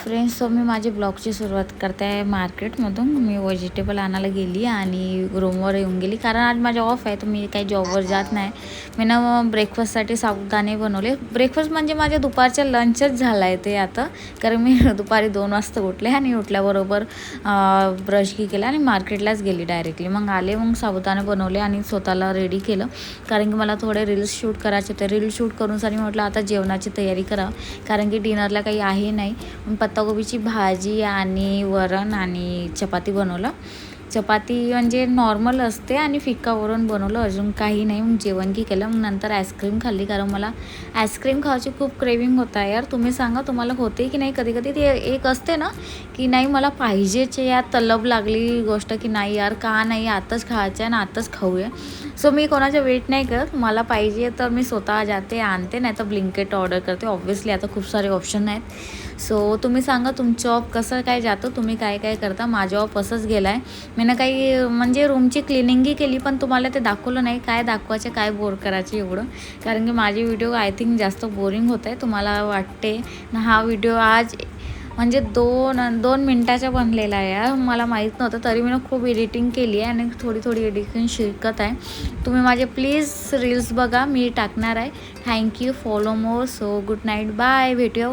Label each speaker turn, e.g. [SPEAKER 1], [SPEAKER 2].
[SPEAKER 1] Friends, so मी माझी ब्लॉगची सुरुवात करते आहे मार्केटमधून. मी व्हेजिटेबल आणायला गेली आणि रूमवर येऊन गेली, कारण आज माझा ऑफ आहे तर मी काही जॉबवर जात नाही. मी ना ब्रेकफास्टसाठी साबुदाणे बनवले. ब्रेकफास्ट म्हणजे माझ्या दुपारच्या लंचच झाला आहे ते आता, कारण मी दुपारी 2 वाजता उठले आणि उठल्याबरोबर ब्रश केला आणि मार्केटलाच गेली डायरेक्टली. मग आले, मग साबुदाणे बनवले आणि स्वतःला रेडी केलं, कारण की मला थोडे रील्स शूट करायचे होते. रील्स शूट करूनसाठी म्हटलं आता जेवणाची तयारी करा, कारण की डिनरला काही आहे नाही. पत्ताकोबीची भाजी आणि वरण आणि चपाती बनवलं. चपाती म्हणजे नॉर्मल असते आणि फिक्का वरण बनवलं, अजून काही नाही. मग जेवण की केलं. मग नंतर आईस्क्रीम खाल्ली, कारण मला आईस्क्रीम खायची खूप क्रेविंग होता यार. तुम्ही सांगा, तुम्हाला होते की नाही? कधी कधी ते एक असते ना की नाही मला पाहिजेच यार, तलब लागली गोष्ट की नाही यार, का नाही आताच खायचं आहे आणि आताच खाऊया. सो मी कोणाचं वेट नाही करत. मला पाहिजे तर मी स्वतः जाते आणते, नाही तर ब्लिंकेट ऑर्डर करते. ऑब्व्हियसली आता खूप सारे ऑप्शन आहेत. सो तुम्ही सांगा तुमचं ऑफ कसं काय जातं, तुम्ही काय काय करता? माझा ऑफ असंच गेला आहे. मी ना काही म्हणजे रूमची क्लिनिंगही केली, पण तुम्हाला ते दाखवलं नाही. काय दाखवायचे, काय बोर करायचे एवढं, कारण की माझे व्हिडिओ आय थिंक जास्त बोरिंग होत आहे. तुम्हाला वाटते ना हा व्हिडिओ आज म्हणजे 2 मिनटाचा बनलेला आहे यार. मला माहीत नव्हतं, तरी मी खूप एडिटिंग केली आहे आणि थोडी एडिटिंग शिकत आहे. तुम्ही माझे प्लीज रील्स बघा, मी टाकणार आहे. थँक्यू, फॉलो मोर. सो गुड नाईट, बाय, भेटूया.